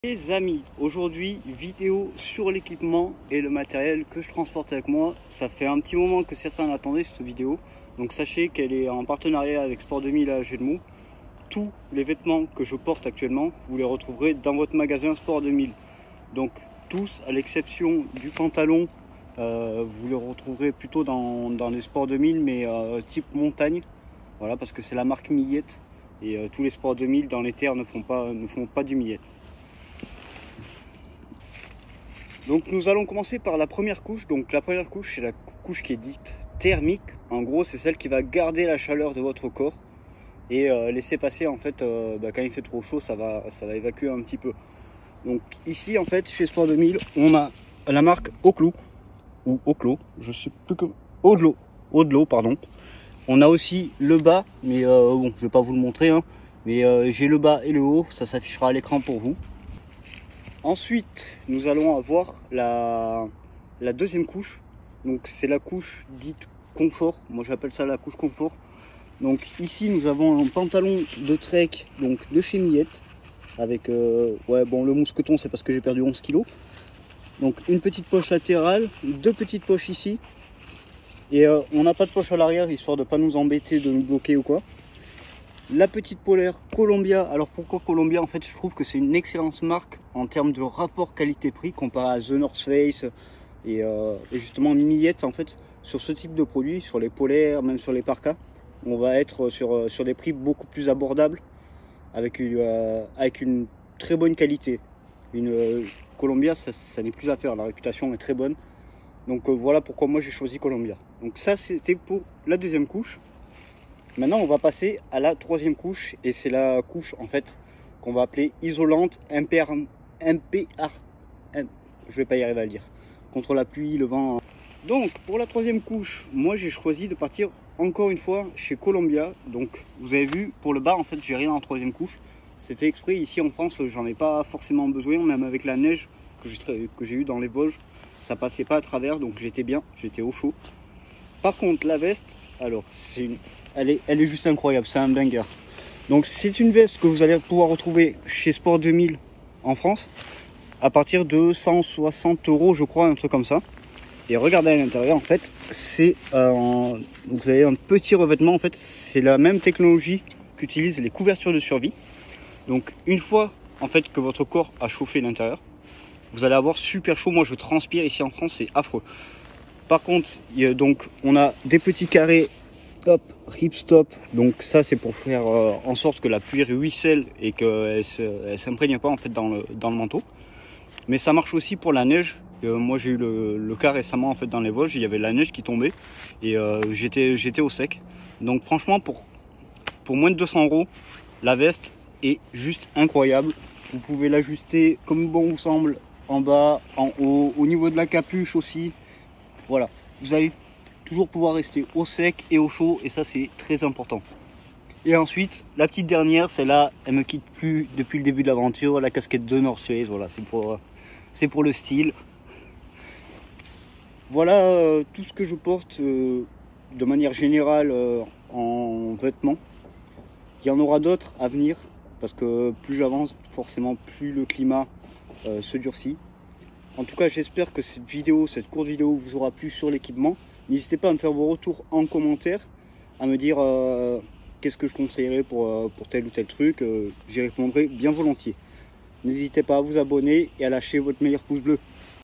Les amis, aujourd'hui vidéo sur l'équipement et le matériel que je transporte avec moi. Ça fait un petit moment que certains attendaient cette vidéo, donc sachez qu'elle est en partenariat avec Sport 2000 à Gelmou. Tous les vêtements que je porte actuellement, vous les retrouverez dans votre magasin Sport 2000. Donc tous, à l'exception du pantalon, vous les retrouverez plutôt dans les Sport 2000, mais type montagne. Voilà, parce que c'est la marque Millette et tous les Sport 2000 dans les terres ne font pas du Millette. Donc nous allons commencer par la première couche. Donc la première couche, c'est la couche qui est dite thermique. En gros, c'est celle qui va garder la chaleur de votre corps et laisser passer en fait quand il fait trop chaud, ça va évacuer un petit peu. Donc ici en fait chez Sport 2000, on a la marque Oclo ou Oclo, je sais plus que Odlo pardon. On a aussi le bas, mais bon, je vais pas vous le montrer hein, mais j'ai le bas et le haut, ça s'affichera à l'écran pour vous. Ensuite, nous allons avoir la deuxième couche. Donc c'est la couche dite confort. Moi j'appelle ça la couche confort. Donc ici nous avons un pantalon de trek donc de chez Millette avec le mousqueton, c'est parce que j'ai perdu 11 kg. Donc une petite poche latérale, deux petites poches ici. Et on n'a pas de poche à l'arrière histoire de pas nous embêter, de nous bloquer ou quoi. La petite polaire Columbia. Alors pourquoi Columbia? En fait je trouve que c'est une excellente marque en termes de rapport qualité-prix comparé à The North Face et justement Millette. En fait sur ce type de produit, sur les polaires, même sur les parkas, on va être sur des prix beaucoup plus abordables avec une très bonne qualité. Une Columbia ça n'est plus à faire, la réputation est très bonne. Donc voilà pourquoi moi j'ai choisi Columbia. Donc ça c'était pour la deuxième couche. Maintenant on va passer à la troisième couche et c'est la couche en fait qu'on va appeler isolante MPR, je vais pas y arriver à le dire, contre la pluie, le vent. Donc pour la troisième couche, moi j'ai choisi de partir encore une fois chez Columbia. Donc vous avez vu pour le bas en fait j'ai rien en troisième couche, c'est fait exprès. Ici en France j'en ai pas forcément besoin, même avec la neige que j'ai eu dans les Vosges, ça passait pas à travers, donc j'étais bien, j'étais au chaud. Par contre la veste, alors elle est juste incroyable, c'est un banger. Donc c'est une veste que vous allez pouvoir retrouver chez Sport 2000 en France à partir de 160 € je crois, un truc comme ça. Et regardez à l'intérieur en fait, c'est vous avez un petit revêtement en fait, c'est la même technologie qu'utilisent les couvertures de survie. Donc une fois en fait que votre corps a chauffé l'intérieur, vous allez avoir super chaud. Moi je transpire ici en France, c'est affreux. Par contre, donc on a des petits carrés top, ripstop, donc ça c'est pour faire en sorte que la pluie ruisselle et qu'elle s'imprègne pas en fait dans le manteau. Mais ça marche aussi pour la neige. Moi j'ai eu le cas récemment en fait dans les Vosges, il y avait la neige qui tombait et j'étais au sec. Donc franchement pour moins de 200 €, la veste est juste incroyable. Vous pouvez l'ajuster comme bon vous semble, en bas, en haut, au niveau de la capuche aussi. Voilà, vous allez toujours pouvoir rester au sec et au chaud et ça c'est très important. Et ensuite la petite dernière, celle-là elle me quitte plus depuis le début de l'aventure, la casquette de North Face. Voilà, c'est pour le style. Voilà tout ce que je porte de manière générale en vêtements. Il y en aura d'autres à venir parce que plus j'avance forcément plus le climat se durcit. En tout cas j'espère que cette courte vidéo vous aura plu sur l'équipement. N'hésitez pas à me faire vos retours en commentaire, à me dire qu'est-ce que je conseillerais pour tel ou tel truc. J'y répondrai bien volontiers. N'hésitez pas à vous abonner et à lâcher votre meilleur pouce bleu.